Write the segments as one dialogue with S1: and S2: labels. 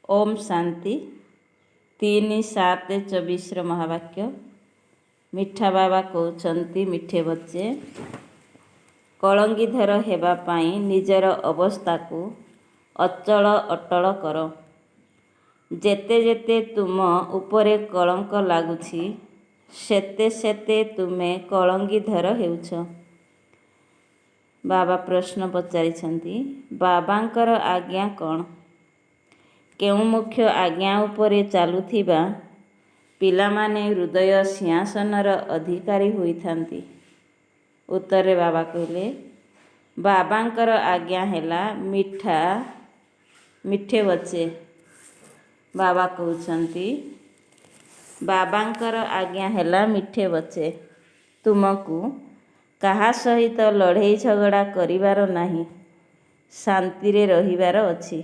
S1: ओम शांति 3/7/24 महावाक्य। मिठा बाबा कहते मिठे बच्चे कलंगीधर हेबा पाई निजर अवस्था को अचल अटल कर। जेते जेते तुम उपरे कलंक लगुछि सेते सेते तुमे कलंगीधर हेउछ। बाबा प्रश्न पचारिछंती, बाबांकर आज्ञा कौन? केउं मुख्य आज्ञा उपरे चालुथिबा पिलामाने हृदय सिंहासनर अधिकारी होइथांती। उत्तरे बाबा कहले, बाबांकर आज्ञा हेला मिठे बच्चे। बाबा कहउछंती, बाबांकर आज्ञा हेला मिठे बच्चे। तुमको काहा सहित लड़ाई झगड़ा करिवार नाही, शांति रे रहिवार अछि।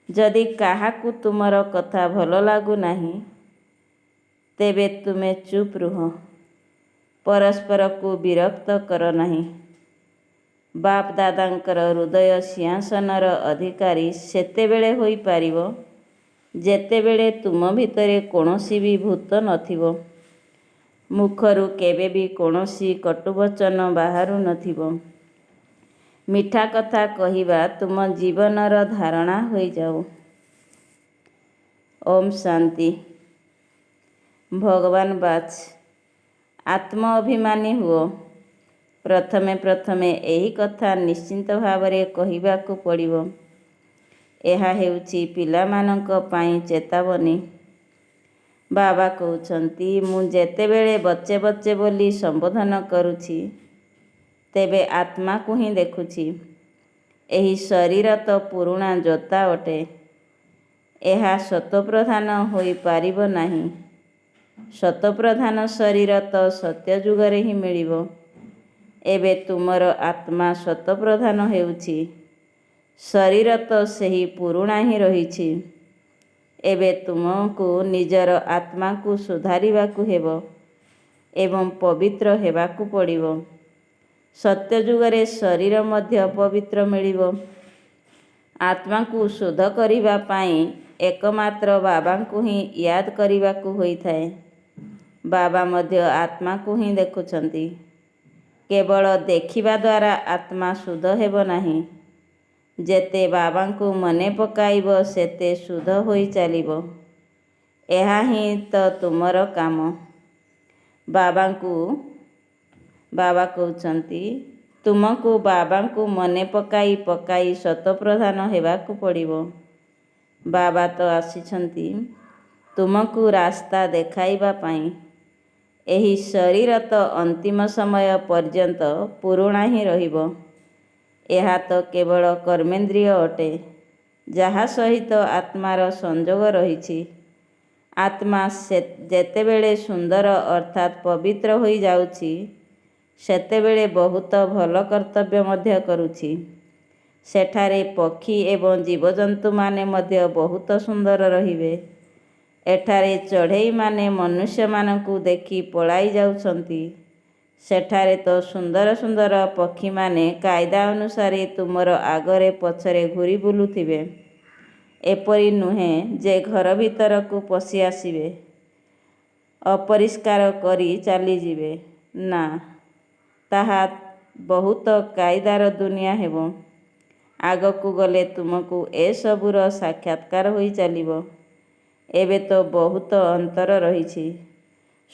S1: जदि काहाकू तुमर कथा भल लागू नाही तेबे तुमे चुप रुह। परस्पर को विरक्त कर नाही। बाप दादांकर हृदय सिंहासनर अधिकारी सेतेबेले होई पारिबो जेतेबेले तुम भितरे कोनोसी भी भूत नथिबो, मुखरू केबे भी कोनोसी कटुवचन बाहारू नथिबो। मिठा कथा कहिबा तुम जीवनर धारणा होई जाऊ। ओम शांति। भगवान बाच आत्म अभिमानी हुओ। प्रथमे प्रथमे एही कथा निश्चिंत भावरे कहिबाकू पड़िबो। एहा हेउची पिलामानंक पाई चेतावनी। बाबा कहउछंती, मु जेतेबेले बच्चे बच्चे बोली संबोधन करुछि तेबे आत्मा को ही देखुछि। एही शरीर तो पुरुणा जोता अटे। एहा सतप्रधान होई पारिबो नाही। सतप्रधान शरीर तो सत्य जुगरे ही मिलिबो। एबे तुमर आत्मा सतप्रधान हेउछि। शरीर तो सेही पुरुणा ही रहिछि। एबे तुमको निजर आत्मा को सुधारिबाकू हेबो एवं पवित्र हेबाकू पड़िबो। सत्य जुगरे शरीर मध्य पवित्र मिलिबो। आत्मा को शुद्ध करिबा पाई एकमात्र बाबा को ही याद करिबाकू होइथाए। बाबा मध्य आत्मा को ही देखुछंती। केवल देखिबा द्वारा आत्मा शुद्ध हेबो नाही। जेते बाबा को मने पकाइबो सेते शुद्ध होई चालिबो। एहा ही तो तुमर काम। बाबा कहउछंती, तुमको बाबा को मने पकाई पकाई सतप्रधान हेबाकू पड़िबो। बाबा तो आसिछंती तुमको रास्ता देखाइबा पाई। एही शरीर तो अंतिम समय पर्यंत पुरुणा ही रहिबो। एहा तो केवल कर्मेंद्रिय अटे जहा सहित आत्मार संजोग रहिछि। आत्मा जेतेबेले सुंदर अर्थात पवित्र होई जाउछि सेतेबेले बहुत भल कर्तव्य मध्य करुछि। सेठारे पक्षी एवं जीवजंतु माने मध्य बहुत सुंदर रहिबे। एठारे चढ़ेई माने मनुष्य मानकू देखि पलाई जाउछंती। सेठारे तो सुंदर सुंदर पक्षी माने कायदा अनुसारे तुमर आगरे पछरे घूरी बुलुथिबे। एपरी नुहे जे घर भीतर को पशि आसिबे अपरिष्कार करी चाली जिबे ना, ताहा बहुत कायदार दुनिया हेबो। आगकू गले तुमको ए सबुर साक्षात्कार होई चालिबो। एबे तो बहुत अंतर रहिछि।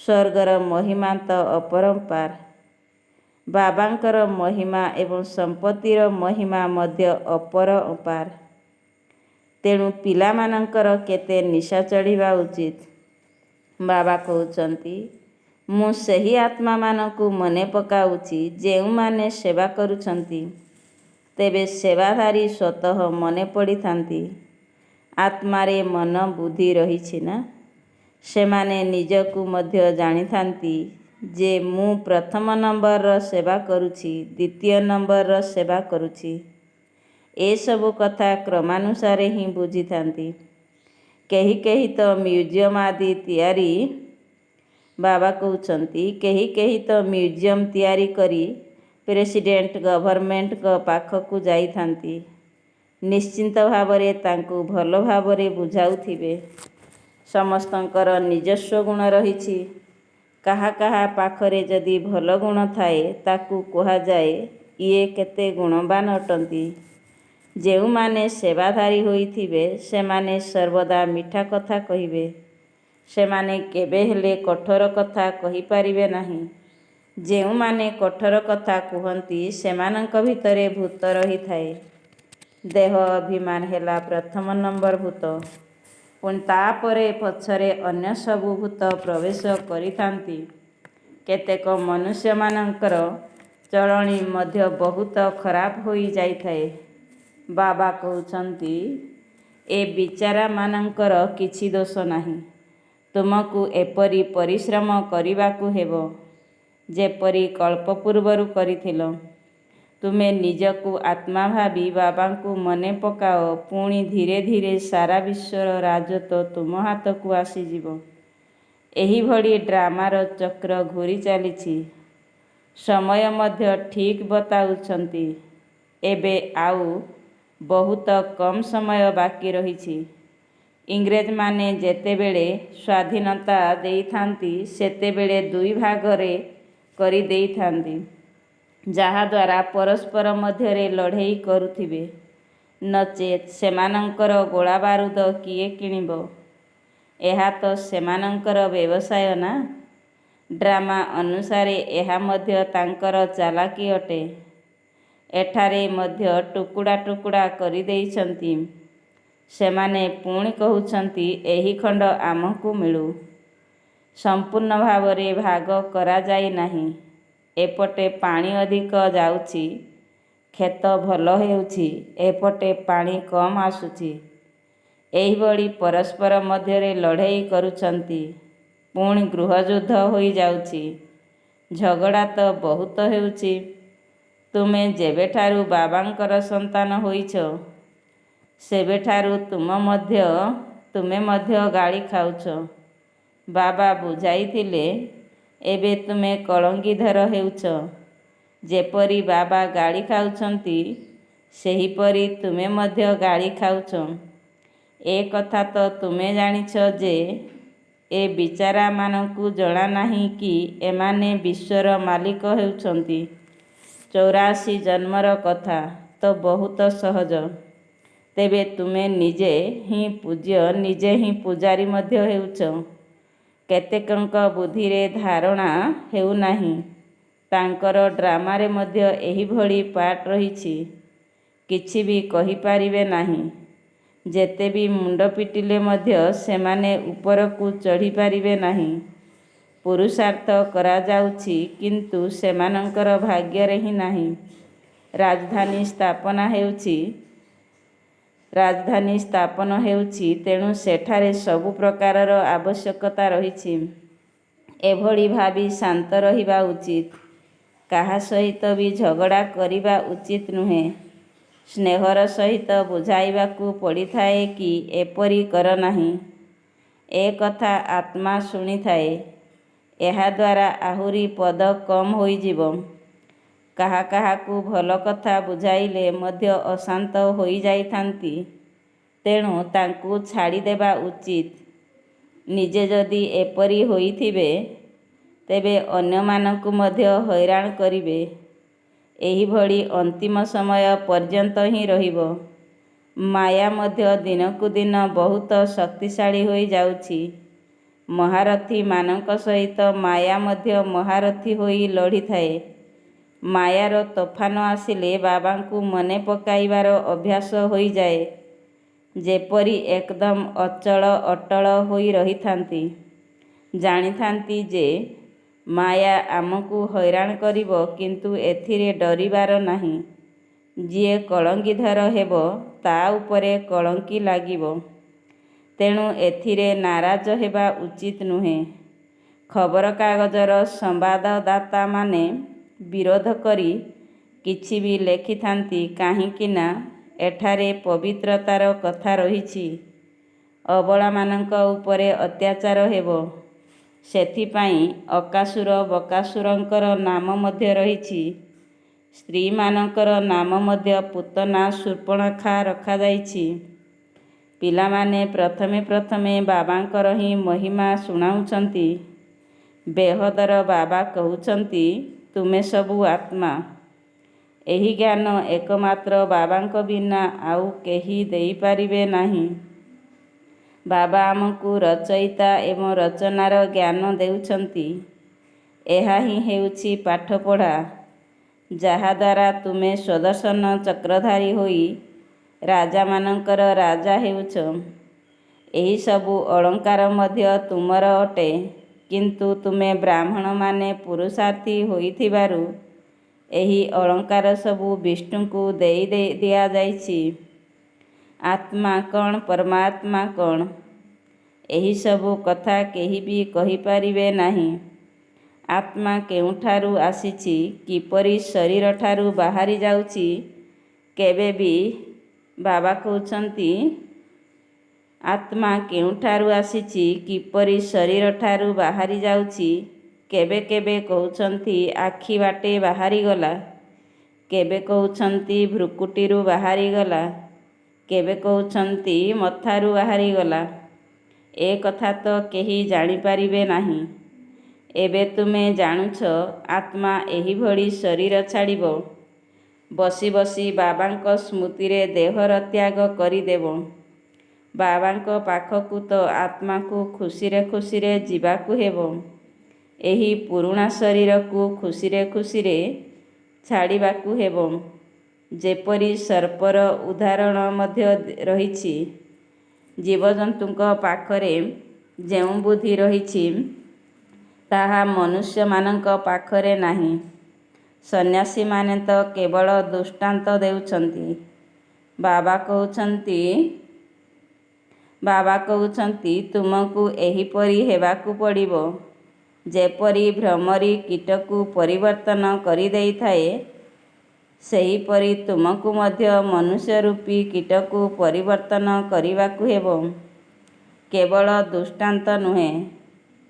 S1: स्वर्गर महिमा तो अपरंपार। बाबांकर महिमा एवं संपत्तिर महिमा मध्य अपरंपार। तेणु पिलामानंकर केते निशा चढ़िबा उचित। बाबा कहउछंती, मु सेही आत्मा मानकू मने पकाउछि जेउमाने सेवा करुछंती। तेबे सेवाधारी स्वतः मने पड़ी थांती। आत्मारे मन बुद्धि रहिछि ना, सेमाने निजकू मध्य जानी थांती जे मु प्रथम नंबर सेवा करुछि, द्वितीय नंबर सेवा करुछि। ए सबु कथा क्रमानुसारे ही बुझी थांती। केही केही तो म्यूजियम आदि तैयारी। बाबा कहउछंती, केही केही तो म्यूजियम तैयारी करी प्रेसिडेंट गवर्नमेंट का पाखकू जाई थांती। ନିଶ୍ଚିନ୍ତ ଭାବରେ ତାଙ୍କୁ ଭଲ ଭାବରେ ବୁଝାଉଥିବେ। ସମସ୍ତଙ୍କର ନିଜସ୍ୱ ଗୁଣ ରହିଛି। କାହା କାହା ପାଖରେ ଯଦି ଭଲ ଗୁଣ ଥାଏ ତାକୁ କୁହାଯାଏ ଇଏ କେତେ ଗୁଣବାନ ଅଟନ୍ତି। ଯେଉଁମାନେ ସେବାଧାରୀ ହୋଇଥିବେ ସେମାନେ ସର୍ବଦା ମିଠା କଥା କହିବେ। ସେମାନେ କେବେ ହେଲେ କଠୋର କଥା କହିପାରିବେ ନାହିଁ। ଯେଉଁମାନେ କଠୋର କଥା କୁହନ୍ତି ସେମାନଙ୍କ ଭିତରେ ଭୂତ ରହିଥାଏ। ଦେହ ଅଭିମାନ ହେଲା ପ୍ରଥମ ନମ୍ବର ଭୂତ। ପୁଣି ତାପରେ ପଛରେ ଅନ୍ୟ ସବୁ ଭୂତ ପ୍ରବେଶ କରିଥାନ୍ତି। କେତେକ ମନୁଷ୍ୟମାନଙ୍କର ଚଳଣି ମଧ୍ୟ ବହୁତ ଖରାପ ହୋଇଯାଇଥାଏ। ବାବା କହୁଛନ୍ତି ଏ ବିଚାରାମାନଙ୍କର କିଛି ଦୋଷ ନାହିଁ। ତୁମକୁ ଏପରି ପରିଶ୍ରମ କରିବାକୁ ହେବ ଯେପରି କଳ୍ପ ପୂର୍ବରୁ କରିଥିଲ। ତୁମେ ନିଜକୁ ଆତ୍ମା ଭାବି ବାବାଙ୍କୁ ମନେ ପକାଅ। ପୁଣି ଧୀରେ ଧୀରେ ସାରା ବିଶ୍ୱର ରାଜତ୍ୱ ତୁମ ହାତକୁ ଆସିଯିବ। ଏହିଭଳି ଡ୍ରାମାର ଚକ୍ର ଘୂରି ଚାଲିଛି। ସମୟ ମଧ୍ୟ ଠିକ୍ ବତାଉଛନ୍ତି ଏବେ ଆଉ ବହୁତ କମ୍ ସମୟ ବାକି ରହିଛି। ଇଂରେଜମାନେ ଯେତେବେଳେ ସ୍ୱାଧୀନତା ଦେଇଥାନ୍ତି ସେତେବେଳେ ଦୁଇ ଭାଗରେ କରି ଦେଇଥାନ୍ତି ଯାହାଦ୍ୱାରା ପରସ୍ପର ମଧ୍ୟରେ ଲଢ଼େଇ କରୁଥିବେ। ନଚେତ୍ ସେମାନଙ୍କର ଗୋଳାବାରୁଦ କିଏ କିଣିବ? ଏହା ତ ସେମାନଙ୍କର ବ୍ୟବସାୟ ନା। ଡ୍ରାମା ଅନୁସାରେ ଏହା ମଧ୍ୟ ତାଙ୍କର ଚାଲାକି ଅଟେ। ଏଠାରେ ମଧ୍ୟ ଟୁକୁଡ଼ା ଟୁକୁଡ଼ା କରିଦେଇଛନ୍ତି। ସେମାନେ ପୁଣି କହୁଛନ୍ତି ଏହି ଖଣ୍ଡ ଆମକୁ ମିଳୁ। ସମ୍ପୂର୍ଣ୍ଣ ଭାବରେ ଭାଗ କରାଯାଇ ନାହିଁ। ଏପଟେ ପାଣି ଅଧିକ ଯାଉଛି, କ୍ଷେତ ଭଲ ହେଉଛି, ଏପଟେ ପାଣି କମ୍ ଆସୁଛି। ଏହିଭଳି ପରସ୍ପର ମଧ୍ୟରେ ଲଢ଼େଇ କରୁଛନ୍ତି। ପୁଣି ଗୃହଯୁଦ୍ଧ ହୋଇଯାଉଛି। ଝଗଡ଼ା ତ ବହୁତ ହେଉଛି। ତୁମେ ଯେବେଠାରୁ ବାବାଙ୍କର ସନ୍ତାନ ହୋଇଛ ସେବେଠାରୁ ତୁମେ ମଧ୍ୟ ଗାଳି ଖାଉଛ। ବାବା ବୁଝାଇଥିଲେ ଏବେ ତୁମେ କଳଙ୍ଗୀଧର ହେଉଛ। ଯେପରି ବାବା ଗାଳି ଖାଉଛନ୍ତି ସେହିପରି ତୁମେ ମଧ୍ୟ ଗାଳି ଖାଉଛ। ଏ କଥା ତ ତୁମେ ଜାଣିଛ ଯେ ଏ ବିଚାରାମାନଙ୍କୁ ଜଣାନାହିଁ କି ଏମାନେ ବିଶ୍ୱର ମାଲିକ ହେଉଛନ୍ତି। 84 ଜନ୍ମର କଥା ତ ବହୁତ ସହଜ। ତେବେ ତୁମେ ନିଜେ ହିଁ ପୂଜ୍ୟ, ନିଜେ ହିଁ ପୂଜାରୀ ମଧ୍ୟ ହେଉଛ। କେତେକଙ୍କ ବୁଦ୍ଧିରେ ଧାରଣା ହେଉନାହିଁ। ତାଙ୍କର ଡ୍ରାମାରେ ମଧ୍ୟ ଏହିଭଳି ପାର୍ଟ ରହିଛି। କିଛି ବି କହିପାରିବେ ନାହିଁ। ଯେତେ ବି ମୁଣ୍ଡ ପିଟିଲେ ମଧ୍ୟ ସେମାନେ ଉପରକୁ ଚଢ଼ିପାରିବେ ନାହିଁ। ପୁରୁଷାର୍ଥ କରାଯାଉଛି କିନ୍ତୁ ସେମାନଙ୍କର ଭାଗ୍ୟରେ ହିଁ ନାହିଁ। ରାଜଧାନୀ ସ୍ଥାପନ ହେଉଛି ତେଣୁ ସେଠାରେ ସବୁ ପ୍ରକାରର ଆବଶ୍ୟକତା ରହିଛି। ଏଭଳି ଭାବି ଶାନ୍ତ ରହିବା ଉଚିତ। କାହା ସହିତ ବି ଝଗଡ଼ା କରିବା ଉଚିତ ନୁହେଁ। ସ୍ନେହର ସହିତ ବୁଝାଇବାକୁ ପଡ଼ିଥାଏ କି ଏପରି କର ନାହିଁ। ଏ କଥା ଆତ୍ମା ଶୁଣିଥାଏ। ଏହାଦ୍ୱାରା ଆହୁରି ପଦ କମ୍ ହୋଇଯିବ। କାହା କାହାକୁ ଭଲ କଥା ବୁଝାଇଲେ ମଧ୍ୟ ଅଶାନ୍ତ ହୋଇଯାଇଥାନ୍ତି। ତେଣୁ ତାଙ୍କୁ ଛାଡ଼ିଦେବା ଉଚିତ। ନିଜେ ଯଦି ଏପରି ହୋଇଥିବେ ତେବେ ଅନ୍ୟମାନଙ୍କୁ ମଧ୍ୟ ହଇରାଣ କରିବେ। ଏହିଭଳି ଅନ୍ତିମ ସମୟ ପର୍ଯ୍ୟନ୍ତ ହିଁ ରହିବ। ମାୟା ମଧ୍ୟ ଦିନକୁ ଦିନ ବହୁତ ଶକ୍ତିଶାଳୀ ହୋଇଯାଉଛି। ମହାରଥୀମାନଙ୍କ ସହିତ ମାୟା ମଧ୍ୟ ମହାରଥୀ ହୋଇ ଲଢ଼ିଥାଏ। ମାୟାର ତୋଫାନ ଆସିଲେ ବାବାଙ୍କୁ ମନେ ପକାଇବାର ଅଭ୍ୟାସ ହୋଇଯାଏ। ଯେପରି ଏକଦମ ଅଚଳ ଅଟଳ ହୋଇ ରହିଥାନ୍ତି। ଜାଣିଥାନ୍ତି ଯେ ମାୟା ଆମକୁ ହଇରାଣ କରିବ କିନ୍ତୁ ଏଥିରେ ଡରିବାର ନାହିଁ। ଯିଏ କଳଙ୍ଗୀଧର ହେବ ତା ଉପରେ କଳଙ୍କି ଲାଗିବ। ତେଣୁ ଏଥିରେ ନାରାଜ ହେବା ଉଚିତ ନୁହେଁ। ଖବରକାଗଜର ସମ୍ବାଦଦାତାମାନେ ବିରୋଧ କରି କିଛି ବି ଲେଖିଥାନ୍ତି କାହିଁକି ନା ଏଠାରେ ପବିତ୍ରତାର କଥା ରହିଛି। ଅବଳାମାନଙ୍କ ଉପରେ ଅତ୍ୟାଚାର ହେବ। ସେଥିପାଇଁ ଅକାସୁର ବକାସୁରଙ୍କର ନାମ ମଧ୍ୟ ରହିଛି। ସ୍ତ୍ରୀମାନଙ୍କର ନାମ ମଧ୍ୟ ପୂତନା ଶୂର୍ପଣଖା ରଖାଯାଇଛି। ପିଲାମାନେ ପ୍ରଥମେ ପ୍ରଥମେ ବାବାଙ୍କର ହିଁ ମହିମା ଶୁଣାଉଛନ୍ତି। ବେହଦର ବାବା କହୁଛନ୍ତି, ତୁମେ ସବୁ ଆତ୍ମା। ଏହି ଜ୍ଞାନ ଏକମାତ୍ର ବାବାଙ୍କ ବିନା ଆଉ କେହି ଦେଇପାରିବେ ନାହିଁ। ବାବା ଆମକୁ ରଚୟିତା ଏବଂ ରଚନାର ଜ୍ଞାନ ଦେଉଛନ୍ତି। ଏହା ହିଁ ହେଉଛି ପାଠପଢ଼ା, ଯାହାଦ୍ୱାରା ତୁମେ ସ୍ୱଦର୍ଶନ ଚକ୍ରଧାରୀ ହୋଇ ରାଜାମାନଙ୍କର ରାଜା ହେଉଛ। ଏହିସବୁ ଅଳଙ୍କାର ମଧ୍ୟ ତୁମର ଅଟେ, କିନ୍ତୁ ତୁମେ ବ୍ରାହ୍ମଣମାନେ ପୁରୁଷାର୍ଥୀ ହୋଇଥିବାରୁ ଏହି ଅଳଙ୍କାର ସବୁ ବିଷ୍ଣୁଙ୍କୁ ଦିଆଯାଇଛି। ଆତ୍ମା କ'ଣ, ପରମାତ୍ମା କ'ଣ, ଏହିସବୁ କଥା କେହି ବି କହିପାରିବେ ନାହିଁ। ଆତ୍ମା କେଉଁଠାରୁ ଆସିଛି, କିପରି ଶରୀରଠାରୁ ବାହାରି ଯାଉଛି, କେବେ ବି ବାବା କହୁଛନ୍ତି ଆତ୍ମା କେଉଁଠାରୁ ଆସିଛି, କିପରି ଶରୀରଠାରୁ ବାହାରି ଯାଉଛି। କେବେ କେବେ କହୁଛନ୍ତି ଆଖି ବାଟେ ବାହାରିଗଲା, କେବେ କହୁଛନ୍ତି ଭ୍ରୁକୁଟିରୁ ବାହାରିଗଲା, କେବେ କହୁଛନ୍ତି ମଥାରୁ ବାହାରିଗଲା। ଏ କଥା ତ କେହି ଜାଣିପାରିବେ ନାହିଁ। ଏବେ ତୁମେ ଜାଣୁଛ, ଆତ୍ମା ଏହିଭଳି ଶରୀର ଛାଡ଼ିବ। ବସି ବସି ବାବାଙ୍କ ସ୍ମୃତିରେ ଦେହର ତ୍ୟାଗ କରିଦେବ। ବାବାଙ୍କ ପାଖକୁ ତ ଆତ୍ମାକୁ ଖୁସିରେ ଖୁସିରେ ଯିବାକୁ ହେବ। ଏହି ପୁରୁଣା ଶରୀରକୁ ଖୁସିରେ ଖୁସିରେ ଛାଡ଼ିବାକୁ ହେବ। ଯେପରି ସର୍ପର ଉଦାହରଣ ମଧ୍ୟ ରହିଛି। ଜୀବଜନ୍ତୁଙ୍କ ପାଖରେ ଯେଉଁ ବୁଦ୍ଧି ରହିଛି, ତାହା ମନୁଷ୍ୟମାନଙ୍କ ପାଖରେ ନାହିଁ। ସନ୍ନ୍ୟାସୀମାନେ ତ କେବଳ ଦୃଷ୍ଟାନ୍ତ ଦେଉଛନ୍ତି। ବାବା କହୁଛନ୍ତି ତୁମକୁ ଏହିପରି ହେବାକୁ ପଡ଼ିବ। ଯେପରି ଭ୍ରମରୀ କୀଟକୁ ପରିବର୍ତ୍ତନ କରିଦେଇଥାଏ, ସେହିପରି ତୁମକୁ ମଧ୍ୟ ମନୁଷ୍ୟ ରୂପୀ କୀଟକୁ ପରିବର୍ତ୍ତନ କରିବାକୁ ହେବ। କେବଳ ଦୃଷ୍ଟାନ୍ତ ନୁହେଁ,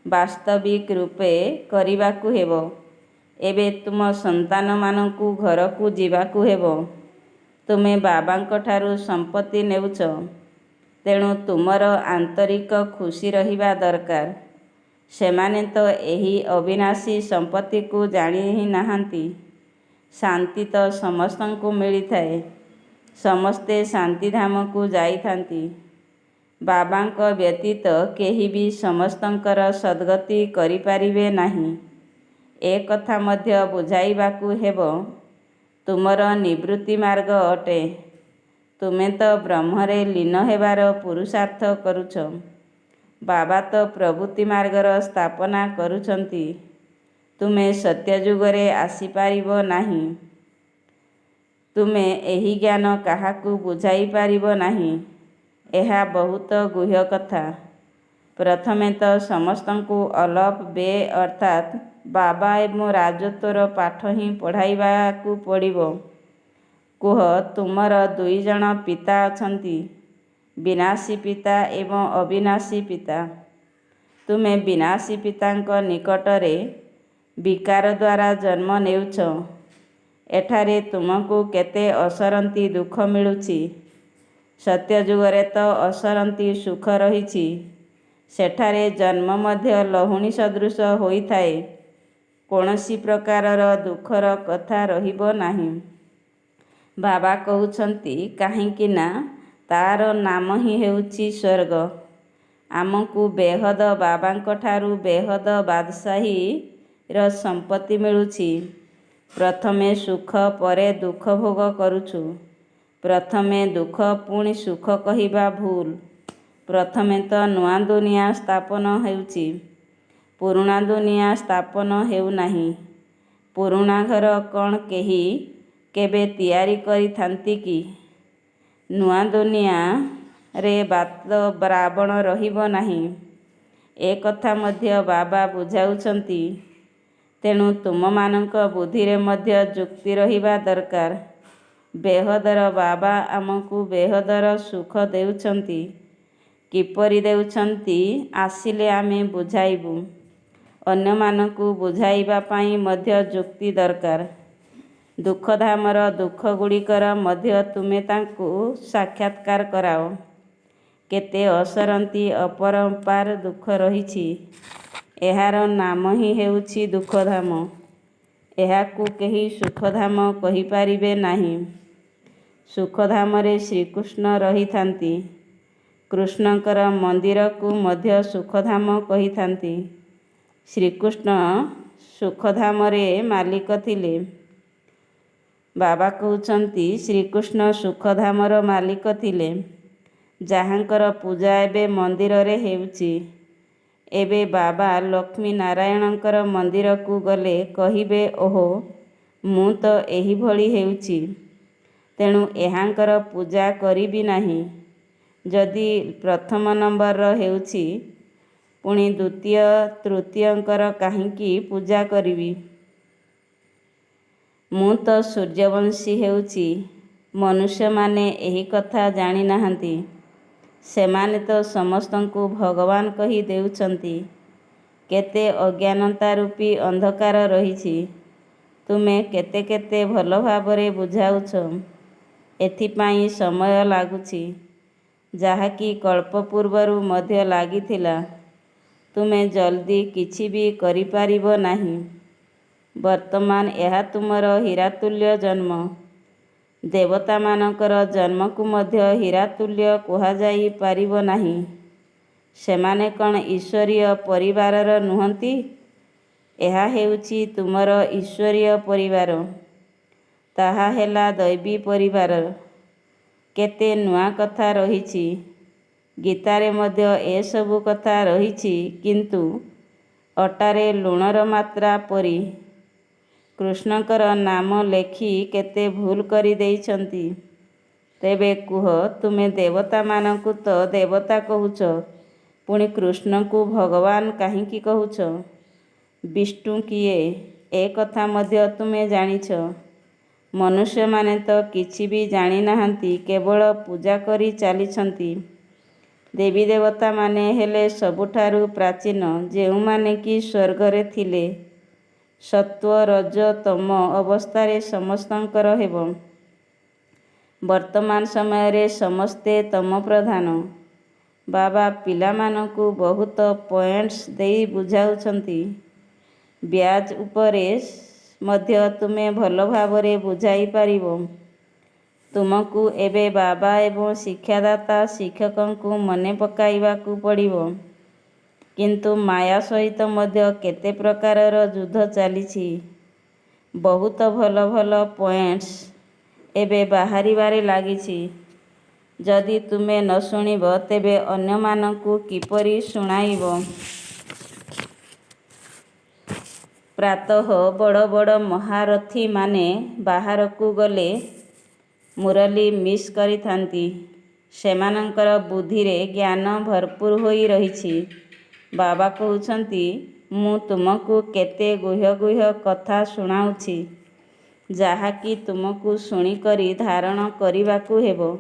S1: ବାସ୍ତବିକ ରୂପେ କରିବାକୁ ହେବ। ଏବେ ତୁମ ସନ୍ତାନମାନଙ୍କୁ ଘରକୁ ଯିବାକୁ ହେବ। ତୁମେ ବାବାଙ୍କଠାରୁ ସମ୍ପତ୍ତି ନେଉଛ, ତେଣୁ ତୁମର ଆନ୍ତରିକ ଖୁସି ରହିବା ଦରକାର। ସେମାନେ ତ ଏହି ଅବିନାଶୀ ସମ୍ପତ୍ତିକୁ ଜାଣି ହିଁ ନାହାନ୍ତି। ଶାନ୍ତି ତ ସମସ୍ତଙ୍କୁ ମିଳିଥାଏ। ସମସ୍ତେ ଶାନ୍ତିଧାମକୁ ଯାଇଥାନ୍ତି। ବାବାଙ୍କ ବ୍ୟତୀତ କେହି ବି ସମସ୍ତଙ୍କର ସଦ୍ଗତି କରିପାରିବେ ନାହିଁ। ଏ କଥା ମଧ୍ୟ ବୁଝାଇବାକୁ ହେବ। ତୁମର ନିବୃତ୍ତି ମାର୍ଗ ଅଟେ। ତୁମେ ତ ବ୍ରହ୍ମରେ ଲୀନ ହେବାର ପୁରୁଷାର୍ଥ କରୁଛ। ବାବା ତ ପ୍ରବୃତ୍ତି ମାର୍ଗର ସ୍ଥାପନା କରୁଛନ୍ତି। ତୁମେ ସତ୍ୟଯୁଗରେ ଆସିପାରିବ ନାହିଁ। ତୁମେ ଏହି ଜ୍ଞାନ କାହାକୁ ବୁଝାଇ ପାରିବ ନାହିଁ। ଏହା ବହୁତ ଗୁହ୍ୟ କଥା। ପ୍ରଥମେ ତ ସମସ୍ତଙ୍କୁ ଅଲଫ ବେ ଅର୍ଥାତ୍ ବାବା ଏବଂ ରାଜତ୍ୱର ପାଠ ହିଁ ପଢ଼ାଇବାକୁ ପଡ଼ିବ। କୁହ, ତୁମର ଦୁଇ ଜଣ ପିତା ଅଛନ୍ତି, ବିନାଶୀ ପିତା ଏବଂ ଅବିନାଶୀ ପିତା। ତୁମେ ବିନାଶୀ ପିତାଙ୍କ ନିକଟରେ ବିକାର ଦ୍ୱାରା ଜନ୍ମ ନେଉଛ। ଏଠାରେ ତୁମକୁ କେତେ ଅସରନ୍ତି ଦୁଃଖ ମିଳୁଛି। ସତ୍ୟଯୁଗରେ ତ ଅସରନ୍ତି ସୁଖ ରହିଛି। ସେଠାରେ ଜନ୍ମ ମଧ୍ୟ ଲହୁଣୀ ସଦୃଶ ହୋଇଥାଏ। କୌଣସି ପ୍ରକାରର ଦୁଃଖର କଥା ରହିବ ନାହିଁ। ବାବା କହୁଛନ୍ତି, କାହିଁକି ନା ତା'ର ନାମ ହିଁ ହେଉଛି ସ୍ୱର୍ଗ। ଆମକୁ ବେହଦ ବାବାଙ୍କଠାରୁ ବେହଦ ବାଦଶାହୀର ସମ୍ପତ୍ତି ମିଳୁଛି। ପ୍ରଥମେ ସୁଖ, ପରେ ଦୁଃଖ ଭୋଗ କରୁଛୁ। ପ୍ରଥମେ ଦୁଃଖ ପୁଣି ସୁଖ କହିବା ଭୁଲ। ପ୍ରଥମେ ତ ନୂଆ ଦୁନିଆ ସ୍ଥାପନ ହେଉଛି। ପୁରୁଣା ଦୁନିଆ ସ୍ଥାପନ ହେଉନାହିଁ। ପୁରୁଣା ଘର କ'ଣ କେହି କେବେ ତିଆରି କରିଥାନ୍ତି କି? ନୂଆ ଦୁନିଆରେ ବାତ ରାବଣ ରହିବ ନାହିଁ। ଏ କଥା ମଧ୍ୟ ବାବା ବୁଝାଉଛନ୍ତି। ତେଣୁ ତୁମମାନଙ୍କ ବୁଦ୍ଧିରେ ମଧ୍ୟ ଯୁକ୍ତି ରହିବା ଦରକାର। ବେହଦର ବାବା ଆମକୁ ବେହଦର ସୁଖ ଦେଉଛନ୍ତି। କିପରି ଦେଉଛନ୍ତି, ଆସିଲେ ଆମେ ବୁଝାଇବୁ। ଅନ୍ୟମାନଙ୍କୁ ବୁଝାଇବା ପାଇଁ ମଧ୍ୟ ଯୁକ୍ତି ଦରକାର। ଦୁଃଖଧାମର ଦୁଃଖଗୁଡ଼ିକର ମଧ୍ୟ ତୁମେ ତାଙ୍କୁ ସାକ୍ଷାତକାର କରାଅ। କେତେ ଅସରନ୍ତି ଅପରମ୍ପାର ଦୁଃଖ ରହିଛି। ଏହାର ନାମ ହିଁ ହେଉଛି ଦୁଃଖଧାମ। ଏହାକୁ କେହି ସୁଖଧାମ କହିପାରିବେ ନାହିଁ। ସୁଖଧାମରେ ଶ୍ରୀକୃଷ୍ଣ ରହିଥାନ୍ତି। କୃଷ୍ଣଙ୍କର ମନ୍ଦିରକୁ ମଧ୍ୟ ସୁଖଧାମ କହିଥାନ୍ତି। ଶ୍ରୀକୃଷ୍ଣ ସୁଖଧାମରେ ମାଲିକ ଥିଲେ। ବାବା କହୁଛନ୍ତି ଶ୍ରୀକୃଷ୍ଣ ସୁଖଧାମର ମାଲିକ ଥିଲେ, ଯାହାଙ୍କର ପୂଜା ଏବେ ମନ୍ଦିରରେ ହେଉଛି। ଏବେ ବାବା ଲକ୍ଷ୍ମୀ ନାରାୟଣଙ୍କର ମନ୍ଦିରକୁ ଗଲେ କହିବେ, ଓହୋ, ମୁଁ ତ ଏହିଭଳି ହେଉଛି, ତେଣୁ ଏହାଙ୍କର ପୂଜା କରିବି ନାହିଁ। ଯଦି ପ୍ରଥମ ନମ୍ବରର ହେଉଛି, ପୁଣି ଦ୍ୱିତୀୟ ତୃତୀୟଙ୍କର କାହିଁକି ପୂଜା କରିବି? ମୁଁ ତ ସୂର୍ଯ୍ୟବଂଶୀ ହେଉଛି। ମନୁଷ୍ୟମାନେ ଏହି କଥା ଜାଣିନାହାନ୍ତି। ସେମାନେ ତ ସମସ୍ତଙ୍କୁ ଭଗବାନ କହି ଦେଉଛନ୍ତି। କେତେ ଅଜ୍ଞାନତା ରୂପୀ ଅନ୍ଧକାର ରହିଛି। ତୁମେ କେତେ କେତେ ଭଲ ଭାବରେ ବୁଝାଉଛ। ଏଥିପାଇଁ ସମୟ ଲାଗୁଛି, ଯାହାକି କଳ୍ପ ପୂର୍ବରୁ ମଧ୍ୟ ଲାଗିଥିଲା। ତୁମେ ଜଲ୍ଦି କିଛି ବି କରିପାରିବ ନାହିଁ। ବର୍ତ୍ତମାନ ଏହା ତୁମର ହୀରାତୁଲ୍ୟ ଜନ୍ମ। ଦେବତାମାନଙ୍କର ଜନ୍ମକୁ ମଧ୍ୟ ହୀରାତୁଲ୍ୟ କୁହାଯାଇ ପାରିବ ନାହିଁ। ସେମାନେ କ'ଣ ଈଶ୍ୱରୀୟ ପରିବାରର ନୁହନ୍ତି? ଏହା ହେଉଛି ତୁମର ଈଶ୍ୱରୀୟ ପରିବାର। ତାହା ହେଲା ଦୈବୀ ପରିବାର। କେତେ ନୂଆ କଥା ରହିଛି। ଗୀତାରେ ମଧ୍ୟ ଏସବୁ କଥା ରହିଛି, କିନ୍ତୁ ଅଟାରେ ଲୁଣର ମାତ୍ରା ପରି। କୃଷ୍ଣଙ୍କର ନାମ ଲେଖି କେତେ ଭୁଲ କରି ଦେଇଛନ୍ତି। ତେବେ କୁହ, ତୁମେ ଦେବତାମାନଙ୍କୁ ତ ଦେବତା କହୁଛ, ପୁଣି କୃଷ୍ଣଙ୍କୁ ଭଗବାନ କାହିଁକି କହୁଛ? ବିଷ୍ଣୁ କିଏ, ଏ କଥା ମଧ୍ୟ ତୁମେ ଜାଣିଛ। ମନୁଷ୍ୟମାନେ ତ କିଛି ବି ଜାଣିନାହାନ୍ତି, କେବଳ ପୂଜା କରି ଚାଲିଛନ୍ତି। ଦେବୀ ଦେବତାମାନେ ହେଲେ ସବୁଠାରୁ ପ୍ରାଚୀନ, ଯେଉଁମାନେ କି ସ୍ୱର୍ଗରେ ଥିଲେ। ସତ୍ତ୍ୱ, ରଜ, ତମ ଅବସ୍ଥାରେ ସମସ୍ତଙ୍କର ହେବ। ବର୍ତ୍ତମାନ ସମୟରେ ସମସ୍ତେ ତମ ପ୍ରଧାନ। ବାବା ପିଲାମାନଙ୍କୁ ବହୁତ ପଏଣ୍ଟସ୍ ଦେଇ ବୁଝାଉଛନ୍ତି। ବ୍ୟାଜ୍ ଉପରେ ମଧ୍ୟ ତୁମେ ଭଲ ଭାବରେ ବୁଝାଇ ପାରିବ। ତୁମକୁ ଏବେ ବାବା ଏବଂ ଶିକ୍ଷାଦାତା ଶିକ୍ଷକଙ୍କୁ ମନେ ପକାଇବାକୁ ପଡ଼ିବ। କିନ୍ତୁ ମାୟା ସହିତ ମଧ୍ୟ କେତେ ପ୍ରକାରର ଯୁଦ୍ଧ ଚାଲିଛି। ବହୁତ ଭଲ ଭଲ ପଏଣ୍ଟସ୍ ଏବେ ବାହାରିବାରେ ଲାଗିଛି। ଯଦି ତୁମେ ନ ଶୁଣିବ, ତେବେ ଅନ୍ୟମାନଙ୍କୁ କିପରି ଶୁଣାଇବ? ପ୍ରାତଃ ବଡ଼ ବଡ଼ ମହାରଥୀମାନେ ବାହାରକୁ ଗଲେ ମୁରଲୀ ମିସ୍ କରିଥାନ୍ତି। ସେମାନଙ୍କର ବୁଦ୍ଧିରେ ଜ୍ଞାନ ଭରପୁର ହୋଇ ରହିଛି। ବାବା କହୁଛନ୍ତି, ମୁଁ ତୁମକୁ କେତେ ଗୁହ୍ୟ ଗୁହ୍ୟ କଥା ଶୁଣାଉଛି, ଯାହାକି ତୁମକୁ ଶୁଣିକରି ଧାରଣ କରିବାକୁ ହେବ।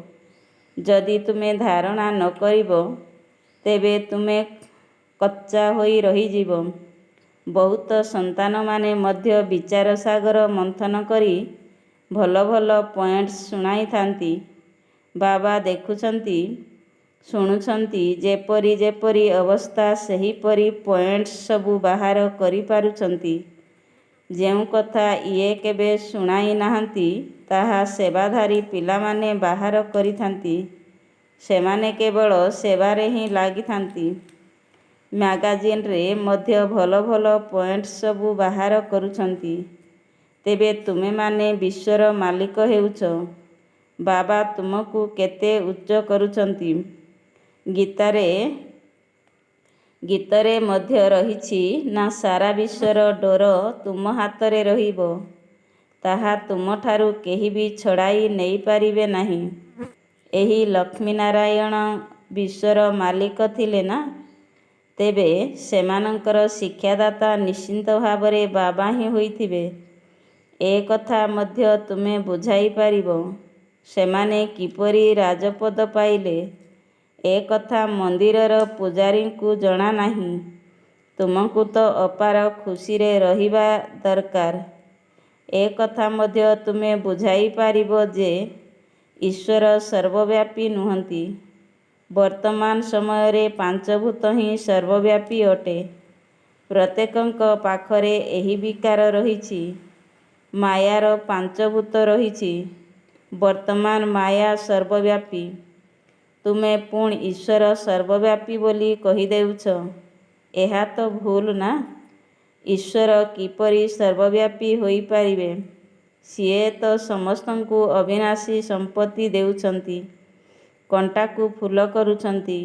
S1: ଯଦି ତୁମେ ଧାରଣା ନ କରିବ, ତେବେ ତୁମେ କଚ୍ଚା ହୋଇ ରହିଯିବ। ବହୁତ ସନ୍ତାନମାନେ ମଧ୍ୟ ବିଚାର ସାଗର ମନ୍ଥନ କରି ଭଲ ଭଲ ପଏଣ୍ଟସ୍ ଶୁଣାଇଥାନ୍ତି। ବାବା ଦେଖୁଛନ୍ତି, ଶୁଣୁଛନ୍ତି, ଯେପରି ଯେପରି ଅବସ୍ଥା ସେହିପରି ପଏଣ୍ଟସ୍ ସବୁ ବାହାର କରିପାରୁଛନ୍ତି। ଯେଉଁ କଥା ଇଏ କେବେ ଶୁଣାଇ ନାହାନ୍ତି, ତାହା ସେବାଧାରୀ ପିଲାମାନେ ବାହାର କରିଥାନ୍ତି। ସେମାନେ କେବଳ ସେବାରେ ହିଁ ଲାଗିଥାନ୍ତି। ମ୍ୟାଗାଜିନରେ ମଧ୍ୟ ଭଲ ଭଲ ପଏଣ୍ଟସ୍ ସବୁ ବାହାର କରୁଛନ୍ତି। ତେବେ ତୁମେମାନେ ବିଶ୍ୱର ମାଲିକ ହେଉଛ। ବାବା ତୁମକୁ କେତେ ଉଚ୍ଚ କରୁଛନ୍ତି। ଗୀତରେ ମଧ୍ୟ ରହିଛି ନା, ସାରା ବିଶ୍ୱର ଡୋର ତୁମ ହାତରେ ରହିବ। ତାହା ତୁମଠାରୁ କେହି ବି ଛଡ଼ାଇ ନେଇପାରିବେ ନାହିଁ। ଏହି ଲକ୍ଷ୍ମୀନାରାୟଣ ବିଶ୍ୱର ମାଲିକ ଥିଲେ ନା? ତେବେ ସେମାନଙ୍କର ଶିକ୍ଷାଦାତା ନିଶ୍ଚିତ ଭାବରେ ବାବା ହିଁ ହୋଇଥିବେ। ଏ କଥା ମଧ୍ୟ ତୁମେ ବୁଝାଇ ପାରିବ। ସେମାନେ କିପରି ରାଜପଦ ପାଇଲେ, ଏ କଥା ମନ୍ଦିରର ପୂଜାରୀଙ୍କୁ ଜଣା ନାହିଁ। ତୁମକୁ ତ ଅପାର ଖୁସିରେ ରହିବା ଦରକାର। ଏ କଥା ମଧ୍ୟ ତୁମେ ବୁଝାଇ ପାରିବ ଯେ ଈଶ୍ୱର ସର୍ବବ୍ୟାପୀ ନୁହନ୍ତି। ବର୍ତ୍ତମାନ ସମୟରେ ପାଞ୍ଚଭୂତ ହିଁ ସର୍ବବ୍ୟାପୀ ଅଟେ। ପ୍ରତ୍ୟେକଙ୍କ ପାଖରେ ଏହି ବିକାର ରହିଛି। ମାୟାର ପାଞ୍ଚଭୂତ ରହିଛି। ବର୍ତ୍ତମାନ ମାୟା ସର୍ବବ୍ୟାପୀ। ତୁମେ ପୁଣି ଈଶ୍ୱର ସର୍ବବ୍ୟାପୀ ବୋଲି କହିଦେଉଛ। ଏହା ତ ଭୁଲ ନା। ଈଶ୍ୱର କିପରି ସର୍ବବ୍ୟାପୀ ହୋଇପାରିବେ? ସିଏ ତ ସମସ୍ତଙ୍କୁ ଅବିନାଶୀ ସମ୍ପତ୍ତି ଦେଉଛନ୍ତି, କଣ୍ଟାକୁ ଫୁଲ କରୁଛନ୍ତି।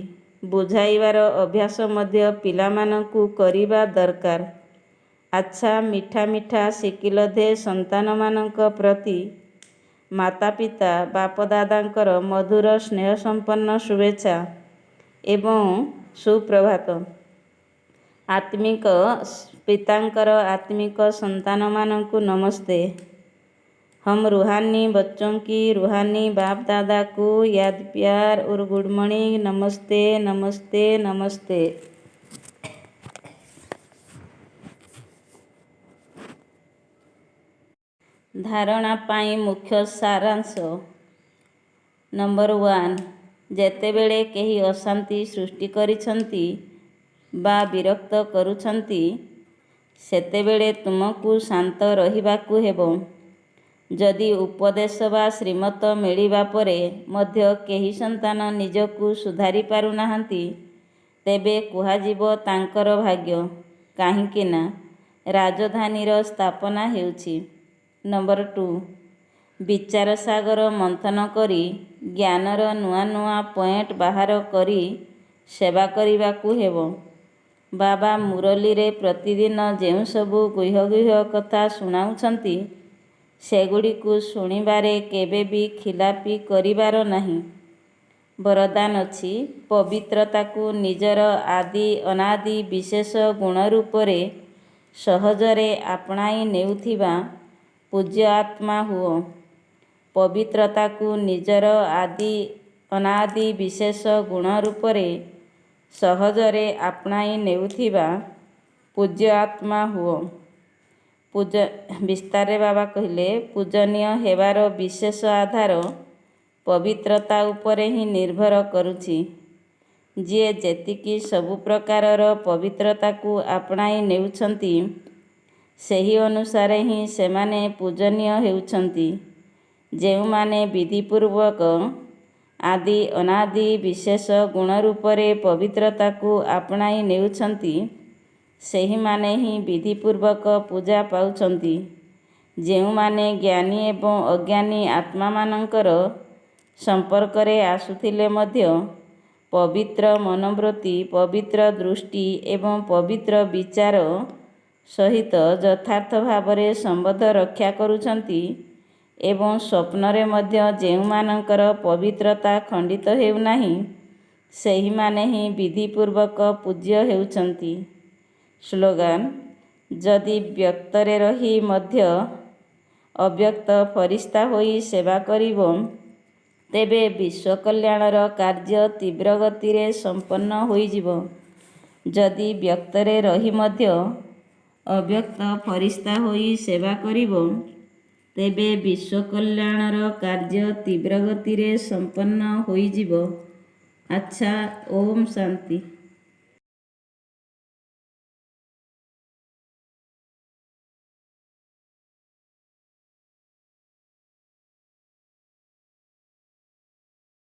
S1: ବୁଝାଇବାର ଅଭ୍ୟାସ ମଧ୍ୟ ପିଲାମାନଙ୍କୁ କରିବା ଦରକାର। ଆଚ୍ଛା, ମିଠା ମିଠା ଶିକିଲଧେ ସନ୍ତାନମାନଙ୍କ ପ୍ରତି ମାତାପିତା ବାପଦାଦାଙ୍କର ମଧୁର ସ୍ନେହସମ୍ପନ୍ନ ଶୁଭେଚ୍ଛା ଏବଂ ସୁପ୍ରଭାତ। ଆତ୍ମିକ ପିତାଙ୍କର ଆତ୍ମିକ ସନ୍ତାନମାନଙ୍କୁ ନମସ୍ତେ। हम रूहानी बच्चों की रूहानी बाप दादा को याद प्यार और गुड मॉर्निंग। नमस्ते नमस्ते नमस्ते। धारणा पाई मुख्य सारांश। नंबर 1, जेतेबेले केही अशांति सृष्टि करिछंती बा विरक्त करुछंती सेतेबेले तुमको शांत रहिबाकू हेबो। जदि उपदेश वा श्रीमत मिलिबा परे मध्य केही सन्तान निजकू सुधारी पारु नाहांती तेबे कुहाजिबो तांकर भाग्य, काहिंकी ना राजधानीर स्थापना हेउछि। नंबर 2, विचार सागर मंथन करी ज्ञानर नुआ नुआ पॉइंट बाहर करी सेवा करिबाकू हेबो। बाबा मुरली रे प्रतिदिन जेउ सबु गुह्य गुह्य कथा शुणाउछंती सेगुड़िकू शुणिबारे केबे भी खिलापी करिबार नहीं। वरदान अछि, पवित्रताकू निजर आदि अनादि विशेष गुण रूपरे सहजरे आपणाई नेउथिबा पूज्य आत्मा हुओ। पवित्रताकू निजर आदि अनादि विशेष गुण रूपरे सहजरे आपणाई नेउथिबा पूज्य आत्मा हुओ। विस्तार बाबा कहले, पूजनीय हेबार विशेष आधार पवित्रता उपरे ही निर्भर करुछि। जिए जेतिकी सबु प्रकारर पवित्रताकू आपणाई नेउछंती सेही अनुसारे ही सेमाने पूजनीय हेउछंती। जेउमाने विधिपूर्वक आदि अनादि विशेष गुण रूपरे पवित्रताकू आपणाई नेउछंती सेहीमाने ही विधिपूर्वक पूजा पाउछंती। जेउमाने ज्ञानी एवं अज्ञानी आत्मामानंकर संपर्करे आसुथिले मध्य पवित्र मनोवृत्ति, पवित्र दृष्टि एवं पवित्र विचार सहित यथार्थ भावरे संबंध रक्षा करुछंती एवं स्वप्नरे मध्य जेउमानंकर पवित्रता खंडित हेउनाही सेहीमाने ही विधिपूर्वक पूज्य हेउछंती। स्लोगान, जदि व्यक्तरे रही मध्य अव्यक्त फरिस्ता होई सेवा करिबो तेबे विश्व कल्याणर कार्य तीव्र गतिरे संपन्न होइजिबो। जदि व्यक्तरे रही मध्य अव्यक्त फरिस्ता होई सेवा करिबो तेबे विश्व कल्याणर कार्य तीव्र गतिरे संपन्न होइजिबो। अच्छा, ओम शांति।